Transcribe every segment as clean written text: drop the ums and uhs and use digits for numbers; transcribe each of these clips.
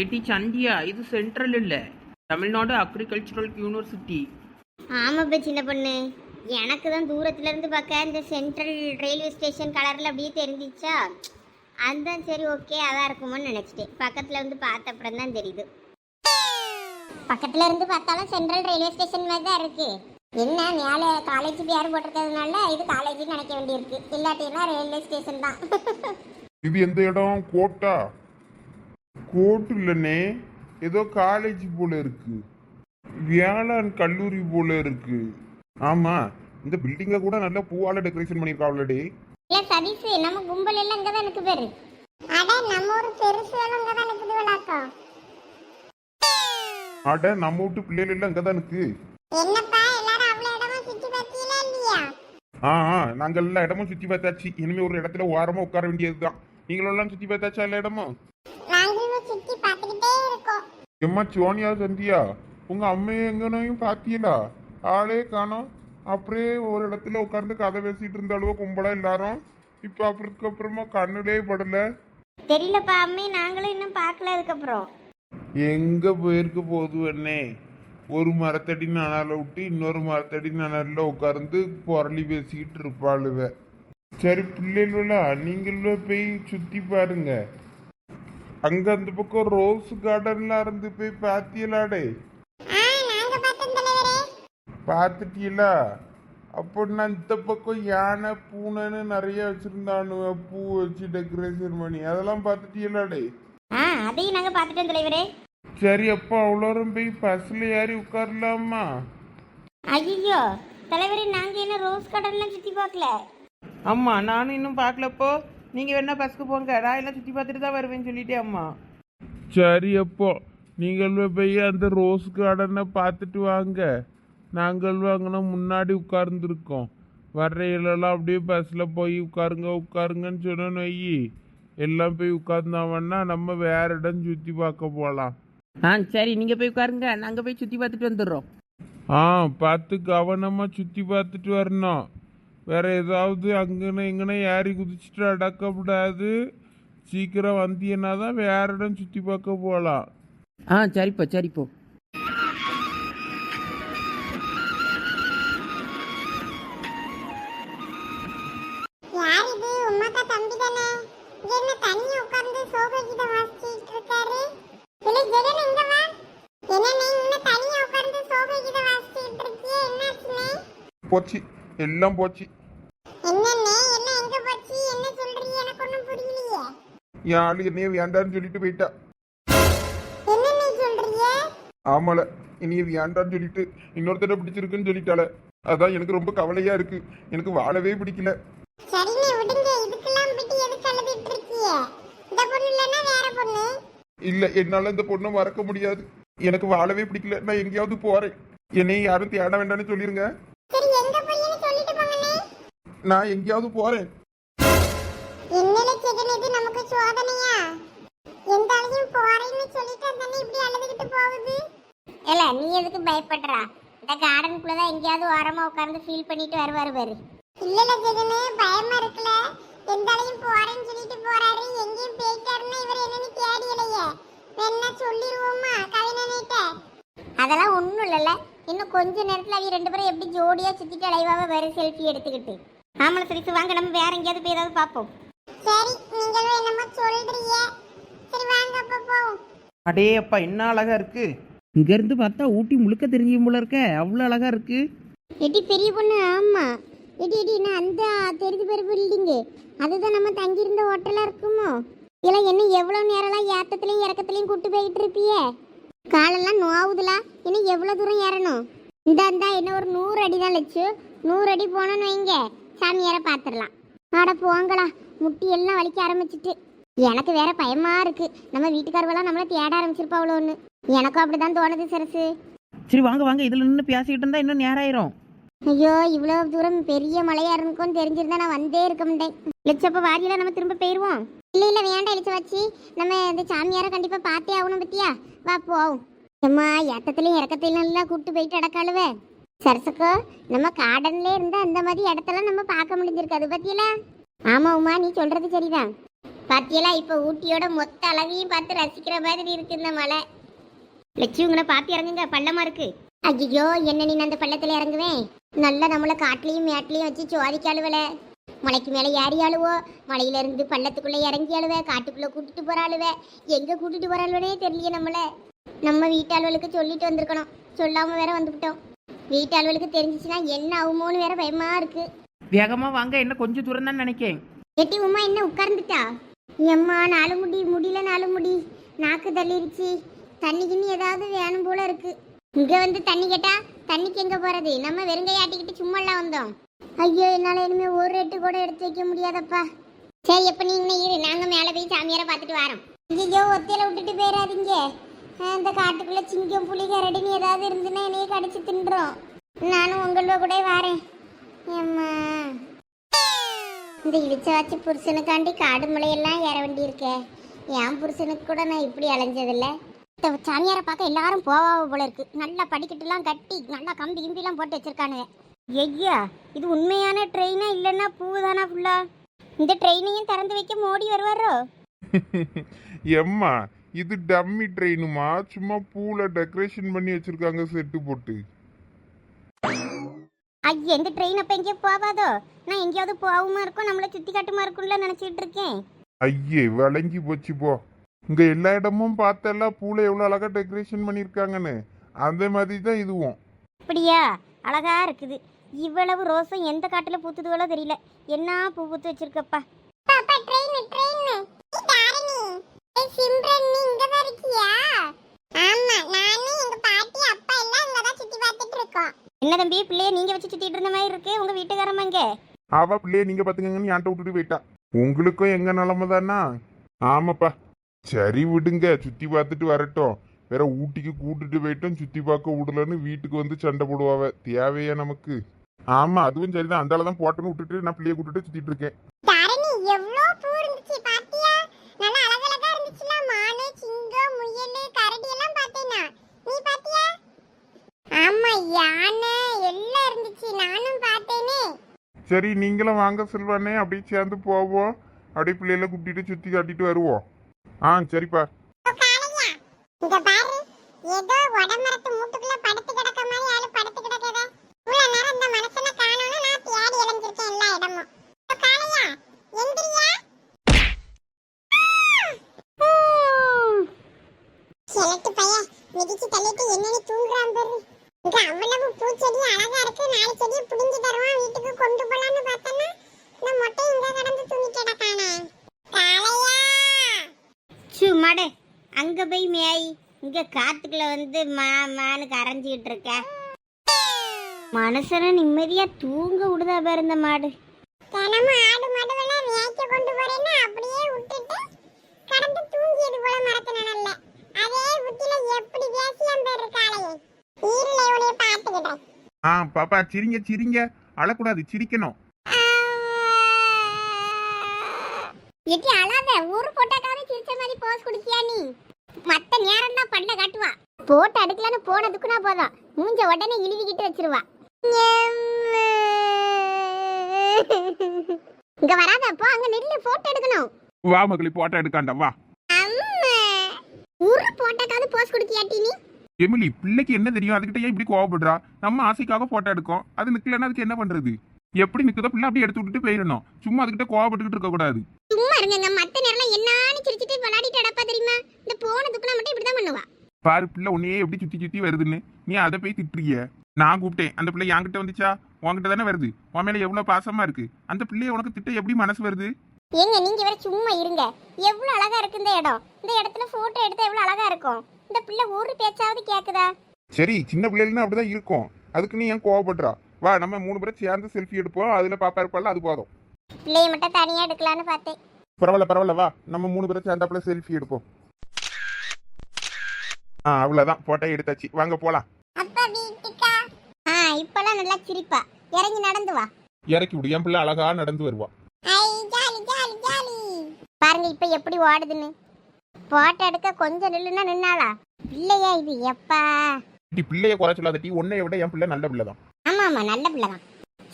ஏட்டி சந்தியா, இது சென்ட்ரல் இல்ல, தமிழ்நாடு அக்ரிகல்ச்சரல் யூனிவர்சிட்டி. ஆமாப்பா சின்ன பொண்ணு, எனக்கு தான் தூரத்துல இருந்து பார்க்க இந்த சென்ட்ரல் ரயில்வே ஸ்டேஷன் கலர்ல அப்படியே தெரிஞ்சிச்சா, அதுதான் சரி ஓகே அதான் இருக்குமோன்னு நினைச்சிட்டேன். பக்கத்துல இருந்து பார்த்த அப்புறம் தான் தெரியுது. பக்கத்துல இருந்து பார்த்தாலும் சென்ட்ரல் ரயில்வே ஸ்டேஷன் மாதிரி தான் இருக்கு. என்ன மேலே காலேஜ் பேர் போட்டிருக்கிறதுனால இது காலேஜ்னு நினைக்க வேண்டியிருக்கு, இல்லாட்டினா ரயில்வே ஸ்டேஷன் தான். இது எந்த இடம்? கோட்டா? கோட்டு இல்லைன்னே, ஏதோ காலேஜ் போல இருக்கு, வேளாண் கல்லூரி போல இருக்கு. ஆமா, இந்த பில்டிங்க கூட நல்லா பூவால டெக்கரேஷன் பண்ணிருக்காங்களே. இல்ல சதீஷ், நம்ம கும்பல் எல்லாம் இங்க தான் இருக்கு பேரு. அட நம்ம ஒரு பெருசு எல்லாம் இங்க தான் இருக்குது விளாக்கம். அட நம்ம வீட்டு பிள்ளைகள் எல்லாம் இங்கதான் இருக்கு. என்னப்பா எல்லாரும் அவ்வளவு இடமா சுத்தி பார்த்தீங்களா இல்லையா? நாங்க எல்லா இடமும் சுத்தி பார்த்தாச்சு. இனிமே ஒரு இடத்துல ஓரமா உட்கார வேண்டியதுதான். நீங்களும் எல்லாம் சுத்தி பார்த்தாச்சா எல்லா இடமும்? நாங்களும் சுத்தி பார்த்துக்கிட்டே இருக்கோம். எம்மா சோனியா, சந்தியா, உங்க அம்மையை எங்கனையும் பாத்தீங்களா? ஆளே காணோம். அப்படியே ஒரு இடத்துல உட்கார்ந்து கதை பேசிட்டு இருந்தாலுவோ கும்பலா எல்லாரும். இப்ப அப்புறமா கண்ணுலே படல. தெரியலப்பா அம்மே, நாங்களும் இன்னும் பார்க்கல. அதுக்கப்புறம் எங்க போயிருக்கு போகுது அண்ணே? ஒரு மரத்தடி நனால விட்டு இன்னொரு மரத்தடி நனால உட்கார்ந்து புரளி பேசிக்கிட்டு இருப்பாளுவ. சரி பிள்ளைகளா, நீங்களும் போய் சுத்தி பாருங்க. அங்க அந்த பக்கம் ரோஸ் கார்டன்ல இருந்து போய் பாத்தியலாடே? பார்த்துட்டீங்களா? அப்படின்னா இந்த பக்கம் யானை பூனைன்னு நிறைய வச்சிருந்தானுவ, பூ வச்சு டெக்கரேஷன் பண்ணி, அதெல்லாம் பார்த்துட்டீங்களாடே? அதையும் நாங்க பார்த்துட்டோம் தலைவரே. சரி, அப்போ அவ்வளோரும் போய் பஸ்ல ஏறி உட்காரலாமா? ஐயோ தலைவரே, நாங்க என்ன ரோஸ் கார்டன்லாம் சுத்தி பார்க்கல. அம்மா, நானும் இன்னும் பார்க்கலப்போ. நீங்க வேணா பஸ்க்கு போங்க, நான் எல்லாம் சுத்தி பார்த்துட்டு தான் வருவேன்னு சொல்லிட்டே அம்மா. சரி, அப்போ நீங்கள் போய் அந்த ரோஸ் கார்டனை பார்த்துட்டு வாங்க. நாங்கள் வாங்கினா முன்னாடி உட்கார்ந்துருக்கோம். வர்றையிலலாம் அப்படியே பஸ்ஸில் போய் உட்காருங்கன்னு சொன்னோன்னு வை, எல்லாம் போய் உட்கார்ந்தாவன்னா நம்ம வேற இடம் சுற்றி பார்க்க போகலாம். சரி, நீங்க போய் உட்காருங்க, நாங்க போய் சுத்தி பார்த்துட்டு வந்துடுறோம். பார்த்து கவனமாக சுற்றி பார்த்துட்டு வரணும். வேற ஏதாவது அங்கன இங்கன ஏறி குதிச்சுட்டு அடக்கப்படாது. சீக்கிரம் வந்தீங்கன்னா தான் வேற இடம் சுற்றி பார்க்க போகலாம். சரிப்போ சரிப்போ. யார் இது? உமாக்கா தம்பி தானே? இங்க என்ன தனியா உட்கார்ந்து சோபா கிட்ட வாசிச்சிட்டு இருக்காரு? இல்ல ஜெகன், இங்க வா. என்ன நீ இன்னும் தனியா உட்கார்ந்து சோபா கிட்ட வாசிச்சிட்டு இருக்கியே, என்னாச்சுனே? போச்சு, எல்லாம் போச்சு. என்னன்னே, என்ன எங்க போச்சு? என்ன சொல்றீங்க? எனக்கு ஒண்ணும் புரியலையே. என் ஆளு என்னைய வேண்டான்னு சொல்லிட்டு போயிட்டா. என்ன நீ சொல்றீங்க? ஆமால, இனிய வேண்டான்னு சொல்லிட்டு இன்னொருத்தர பிடிச்சிருக்குன்னு சொல்லிட்டால. அதான் எனக்கு ரொம்ப கவலையா இருக்கு. எனக்கு வாழவே பிடிக்கல. சரிண்ணே விடுங்க, இதுக்கெல்லாம் பிடி எதுக்கு அழுதுட்டு இருக்கீங்க? இந்த பொண்ணு இல்லைன்னா வேற பொண்ணு? இல்ல, என்னால இந்த பொண்ணை மறக்க முடியாது. எனக்கு வாழவே பிடிக்கல. நான் எங்கேயாவது போறேன். என்னைய யாரும் தேட வேண்டாம்னு சொல்லிருங்க. சரி, எங்க போறீங்கன்னு சொல்லிட்டு போங்கண்ணே. நான் எங்கேயாவது போறேன். என்னல ஜெகன், இது நமக்கு சோதனையா? எந்த அழகையும் போறேன்னு சொல்லிட்டு தானே இப்படி அழுதுகிட்டு போகுது. ஏல, நீ எதுக்கு பயப்படுறா? இந்த கார்டனுக்குள்ள தான் எங்கேயாவது ஓரமா உட்கார்ந்து ஃபீல் பண்ணிட்டு வருவாரு பாரு. இல்லல ஜெகனே, பயமா இருக்குல. எந்த அழகையும் போறேன்னு சொல்லிட்டு போறாரு, எங்கேயும் போயிட்டாருன்னா இவர் என்னன்னு தேடியலையே. என்ன சொல்லிடுவோமா கவினனிட்ட? அதெல்லாம் ஒண்ணும் இல்லல. இன்னும் கொஞ்ச நேரத்துல அவங்க ரெண்டு பேரும் எப்படி ஜோடியா சுத்திட்டு அலைவாவ வேற செல்ஃபி எடுத்துக்கிட்டு. ஆமால சரி, வாங்க நம்ம வேற எங்கேயாவது போய் ஏதாவது பார்ப்போம். சரி, நீங்களும் என்னமோ சொல்றீங்க. சரி வாங்க அப்ப போவோம். அடே அப்பா, என்ன அழகா இருக்கு! இங்க இருந்து பார்த்தா ஊட்டி முழுக்க தெரிஞ்சும் போல இருக்க, அவ்வளோ அழகா இருக்கு. எடி பெரிய பொண்ணு, ஆமா எடி நான் அந்த தெரிஞ்சு பேர் பில்டிங்கு அதுதான் நம்ம தங்கியிருந்த ஹோட்டலா இருக்குமோ? இல்லை என்ன எவ்வளவு நேரம்லாம் ஏத்தத்துலயும் இறக்கத்துலயும் கூட்டு போயிட்டு இருப்பியே? காலெல்லாம் நோவுதுலா. இன்னும் எவ்வளவு தூரம் ஏறணும்? இந்தா என்ன ஒரு 100 அடி தான் லட்சு. 100 அடி போனோன்னு வைங்க, சாமியாரை பார்த்துடலாம். ஆட போங்களா, முட்டி எல்லாம் வலிக்க ஆரம்பிச்சிட்டு. எனக்கு வேற பயமா இருக்கு, நம்ம வீட்டுக்காரவெல்லாம் நம்மள தேட ஆரம்பிச்சிருப்பாவளோன்னு. எனக்கும் அப்படிதான் தோணுது சரசு. சரி வாங்க வாங்க, இதுல நின்று பேசிக்கிட்டு இருந்தா இன்னும் நேரம் ஆயிரும். ஐயோ, இவ்வளவு தூரம் பெரிய மலையா இருக்கும்னு தெரிஞ்சிருந்தா நான் வந்தே இருக்க மாட்டேன். லட்சப்ப வாரியில நம்ம திரும்ப போயிருவோம். இல்ல வேண்டாம் இழிச்ச வச்சு, நம்ம இந்த சாமியாரை கண்டிப்பா பார்த்தே ஆகணும் பத்தியா. வா போவோம். அம்மா, ஏத்தத்திலையும் இறக்கத்திலும் எல்லாம் கூப்பிட்டு போயிட்டு அடக்காளுவே. சரசுக்கோ, நம்ம கார்டன்ல இருந்தா அந்த மாதிரி இடத்தெல்லாம் நம்ம பார்க்க முடிஞ்சிருக்காது பத்தியல. ஆமா உமா, நீ சொல்றது சரிதான். பாத்தியெல்லாம் இப்போ ஊட்டியோட மொத்த அழகையும் பார்த்து ரசிக்கிற மாதிரி இருக்கு இந்த மலை. லட்சுமிங்களை பார்த்து இறங்குங்க, பள்ளமா இருக்கு. ஐயோ என்ன நீ அந்த பள்ளத்துல இறங்குவேன்? நல்லா நம்மள காட்டுலயும் மேட்லயும் வச்சு சோதிக்காளுவல. மலைக்கு மேல ஏறி ஆளுவோ, மலையில இருந்து பள்ளத்துக்குள்ள இறங்கி ஆளுவ, காட்டுக்குள்ள கூட்டிட்டு போற ஆளுவ, எங்க கூட்டிட்டு போற ஆளுவனே தெரியல. நம்ம வீட்டாளுவலுக்கு சொல்லிட்டு வந்திருக்கணும், சொல்லாம வேற வந்துவிட்டோம். வீட்டாளுவலுக்கு தெரிஞ்சிச்சுன்னா என்ன ஆகுமோன்னு வேற பயமா இருக்கு. வேகமா வாங்க, என்ன கொஞ்சம் தூரம் தான் நினைக்கேன். எட்டி உமா என்ன உட்கார்ந்துட்டா? எம்மா நாலு முடியல, நாக்கு தள்ளிருச்சு. தண்ணிக்குன்னு ஏதாவது வேணும் போல இருக்கு. இங்க வந்து தண்ணி கேட்டா தண்ணிக்கு எங்க போறது? நம்ம வெறுங்கையாட்டிக்கிட்டு சும்மாலாம் வந்தோம். ஐயோ என்னால இனிமே ஒரு ரெட்டு கூட எடுத்து வைக்க முடியாதப்பா. சரி எப்ப நீங்க இரு, நாங்க மேல போய் சாமியார பாத்துட்டு வரோம். ஐயோ ஒத்தையில விட்டுட்டு போயிடாதீங்க. அந்த காட்டுக்குள்ள சிங்கம் புலி கரடின்னு ஏதாவது இருந்துன்னா என்னைய கடிச்சு தின்றோம். நானும் உங்களோட கூட வரேன். ஏம்மா இந்த இழிச்ச வச்சு புருஷனுக்காண்டி காடு மலையெல்லாம் ஏற வேண்டி இருக்கே. என் புருஷனுக்கு கூட நான் இப்படி அலைஞ்சதில்லை. சாமியாரை பார்க்க எல்லாரும் போவாவ போல இருக்கு. நல்லா படிக்கட்டுலாம் கட்டி நல்லா கம்பி கிம்பிலாம் போட்டு வச்சிருக்கானுங்க. ஐயா இது உண்மையான ட்ரெயினா இல்லைன்னா பூவு தானா ஃபுல்லா? இந்த ட்ரெயினையும் திறந்து வைக்க மோடி வருவாரோ? எம்மா இது டம்மி ட்ரெயினுமா, சும்மா பூல டெக்கரேஷன் பண்ணி வச்சிருக்காங்க செட்டு போட்டு. ஐயா இந்த ட்ரெயின் அப்ப எங்கேயோ போவாதோ? நான் எங்கேயாவது போகாம இருக்கும், நம்மள சுத்தி காட்டுமா இருக்கும்ல நினைச்சிட்டு இருக்கேன். ஐயே வளைஞ்சி போச்சு போ. இங்க எல்லா இடமும் பார்த்தெல்லாம் பூல எவ்வளவு அழகா டெக்கரேஷன் பண்ணிருக்காங்கன்னு அந்த மாதிரி தான் இதுவும். அப்படியா? அழகா இருக்குது. இவ்வளவு ரோஸும் எந்த காட்டுல பூத்துதுவளோ தெரியல. என்ன பூ பூத்து வச்சிருக்கப்பா. பாப்பா ட்ரெயின் ட்ரெயின். தாரணி ஏய் சிம்ரன் நீ இங்க தான் இருக்கியா? ஆமா நானே எங்க பாட்டி அப்பா எல்லாம் இங்க தான் சுத்தி பார்த்துட்டு இருக்கோம். என்ன தம்பி பிள்ளைய நீங்க வச்சு சுத்திட்டு இருந்த மாதிரி இருக்கு. உங்க வீட்டுக்காரமா இங்க? அவ பிள்ளைய நீங்க பாத்துக்கங்கன்னு என்கிட்ட விட்டுட்டு போயிட்டா. உங்களுக்கும் எங்க நிலைமை தானா? ஆமாப்பா சரி விடுங்க, சுத்தி பார்த்துட்டு வரட்டும். வேற ஊட்டிக்கு கூட்டிட்டு போயிட்டோம், சுத்தி பார்க்க விடலன்னு வீட்டுக்கு வந்து சண்டை போடுவாவ. தேவையா நமக்கு? ஆமா அதுவும் சரிதான். அந்த தான் போட்டோன்னு விட்டுட்டு நான் பிள்ளைய கூட்டிட்டு சுத்திட்டு இருக்கேன். தாரணி எவ்வளவு பூ இருந்துச்சு பாத்தியா? நல்லா அழகழகா இருந்துச்சுல. மானு சிங்கம் முயல் கரடி எல்லாம் பார்த்தேனா? நீ பாத்தியா? ஆமா யானை எல்லாம் இருந்துச்சு, நானும் பார்த்தேனே. சரி நீங்களும் வாங்க செல்வானே, அப்படியே சேர்ந்து போவோம். அப்படியே பிள்ளைகளை கூட்டிட்டு சுத்தி காட்டிட்டு வருவோம். சரிப்பா. இங்க பாரு, ஏதோ வடமரத்து மூட்டுக்குள்ள படுத்து கிடக்க மாதிரி ஆளு படுத்து கிடக்கதே. இவ்வளவு நேரம் இந்த மனுஷனை காணோம்னு நான் தேடி அலைஞ்சிருக்கேன் எல்லா இடமும். காளையா எந்திரியா? செலட்டு பையன் மிதிச்சு தள்ளிட்டு என்னன்னு தூங்குறான் பாரு. இங்க அவ்வளவு பூச்செடி அழகா இருக்கு, 4 செடியை புடிஞ்சு தருவான் வீட்டுக்கு கொண்டு போலான்னு பார்த்தனா இந்த மொட்டை இங்க கடந்து தூங்கி கிடக்கானே. காளையா சும்மாடே அங்க போய் மேய். இங்க காத்துக்குள்ள வந்து மானு கரைஞ்சிக்கிட்டு இருக்க. மனுஷனை நிம்மதியா தூங்க விடுதா பாரு இந்த மாடு. தினமும் ஆடு மாடுவெல்லாம் மேய்க்க கொண்டு போறேன்னா அப்படியே விட்டுட்டு கடந்து தூங்கியது போல மரத்துல நல்ல. அதே புத்தில எப்படி பேசியாம் பேரு காளையே. ஈரல இவளைய பாத்துக்கிட்டேன். பாப்பா சிரிங்க சிரிங்க, அழக்கூடாது, சிரிக்கணும். எட்டி அழாத, ஊரு போட்டாக்காவே சிரிச்ச மாதிரி போஸ் குடிச்சியா நீ? மத்த நேரம் தான் பண்ண காட்டுவா. போட்டு அடுக்கலன்னு போனதுக்குனா போதும் மூஞ்ச உடனே இழுவிக்கிட்டு வச்சிருவா. இங்க வராத போ, அங்க நில்லு போட்டோ எடுக்கணும். வா மகளி போட்டோ எடுக்காண்டா வா. ஊரு போட்டாக்காவது போஸ் குடிச்சியாட்டி நீ? எமிலி பிள்ளைக்கு என்ன தெரியும், அதுகிட்ட ஏன் இப்படி கோவப்படுறா? நம்ம ஆசைக்காக போட்டோ எடுக்கோம், அது நிக்கலன்னா அதுக்கு என்ன பண்றது? எப்படி நிக்குதோ பிள்ளை அப்படியே எடுத்து விட்டுட்டு போயிடணும். சும்மா அதுகிட்ட கோவப்பட்டுக்கிட்டு இருக்க கூடாது. சும்மா இருங்க, மத்த நேரம் என்னன்னு சிரிச்சிட்டு விளையாடிட்டு அடப்பா தெரியுமா? இந்த போனதுக்குனா மட்டும் இப்படிதான் பண்ணுவா. பாரு பிள்ளை உன்னையே எப்படி சுத்தி சுத்தி வருதுன்னு. நீ அதை போய் திட்டுறிய. நான் கூப்பிட்டேன், அந்த பிள்ளை என்கிட்ட வந்துச்சா? உன்கிட்ட தானே வருது. உன் மேல எவ்வளவு பாசமா இருக்கு. அந்த பிள்ளைய உனக்கு திட்ட எப்படி மனசு வருது? ஏங்க நீங்க வேற சும்மா இருங்க. எவ்வளவு அழகா இருக்கு இந்த இடம். இந்த இடத்துல போட்டோ எடுத்தா எவ்வளவு அழகா இருக்கும். இந்த பிள்ளை ஒரு பேச்சாவது கேக்குதா? சரி சின்ன பிள்ளைன்னா அப்படிதான் இருக்கும். அதுக்கு நீ ஏன் கோவப்படுறா? வா நம்ம 3 பேரும் சேர்ந்து செல்ஃபி எடுப்போம். அதுல பாப்பா இருப்பாள், அது போதும். பிள்ளைய மட்டும் தனியா எடுக்கலான்னு பார்த்தேன். பரவாயில்ல வா நம்ம 3 பேரும் சேர்ந்தாப்புல செல்ஃபி எடுப்போம். அவ்வளவுதான் போட்டோ எடுத்தாச்சு, வாங்க போலாம். அப்பா வீட்டுக்கா? இப்பெல்லாம் நல்லா சிரிப்பா. இறங்கி நடந்து வா. இறக்கி விடு, என் பிள்ளை அழகா நடந்து வருவா. Jolly jolly jolly. பாருங்க இப்ப எப்படி ஓடுதுன்னு. போட்டோ எடுக்க கொஞ்சம் நில்லுன்னா நின்னாளா? பிள்ளையா இது எப்பா? பிள்ளைய குறை சொல்லாதட்டி, உன்னைய விட என் பிள்ளை நல்ல பிள்ளை தான். ஆமா நல்ல பிள்ளை தான்.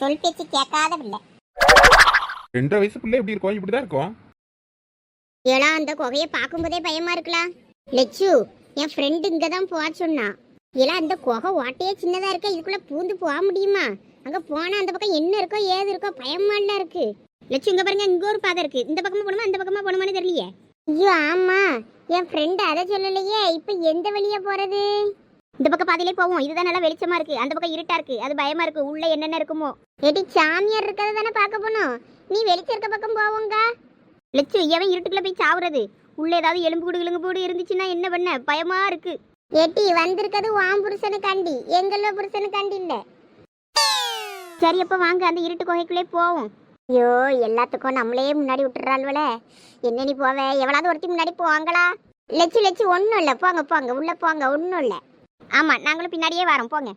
சொல் பேச்சு கேட்காத பிள்ளை. 2 வயசு பிள்ளை எப்படி இருக்கும்? இப்படிதான் இருக்கும். ஏலா அந்த குகையை பார்க்கும்போதே பயமா இருக்கலாம். லெச்சு என் ஃப்ரெண்டு இங்கே தான் போக சொன்னான். ஏலா அந்த குகை ஓட்டையே சின்னதாக இருக்க, இதுக்குள்ளே பூந்து போக முடியுமா? அங்கே போனால் அந்த பக்கம் என்ன இருக்கோ ஏது இருக்கோ பயமாலாம் இருக்கு. லெச்சு இங்கே பாருங்க, இங்கே ஒரு பாதை இருக்கு. இந்த பக்கமாக போகணுமா அந்த பக்கமாக போகணுமான்னு தெரியலையே. ஐயோ ஆமாம், என் ஃப்ரெண்டு அதை சொல்லலையே. இப்போ எந்த வழியாக போகிறது? இந்த பக்கம் பாதையிலே போவோம். இதுதான் நல்லா வெளிச்சமாக இருக்குது. அந்த பக்கம் இருட்டாக இருக்குது, அது பயமாக இருக்குது. உள்ளே என்னென்ன இருக்குமோ. ஏடி சாமியார் இருக்கிறத தானே பார்க்க போனோம். நீ வெளிச்சம் இருக்க பக்கம் போவோங்க. லெச்சு எவன் இருட்டுக்குள்ளே போய் சாவுறது? உள்ளே ஏதாவது எலும்பு கூடு கிளும்பு கூடு இருந்துச்சுன்னா என்ன பண்ண? பயமா இருக்கு. ஏட்டி வந்திருக்கிறது வாம் புருஷனுக்காண்டி, எங்கள புருஷனுக்காண்டி இல்ல. சரி அப்ப வாங்க அந்த இருட்டு குகைக்குள்ளே போவோம். ஐயோ எல்லாத்துக்கும் நம்மளே முன்னாடி விட்டுறாள்வல. என்ன நீ போவ? எவ்வளவு ஒருத்தி முன்னாடி போவாங்களா? லெச்சு லெச்சு ஒன்றும் இல்லை, போங்க போங்க உள்ள போங்க, ஒன்றும் இல்லை. ஆமா நாங்களும் பின்னாடியே வரோம், போங்க.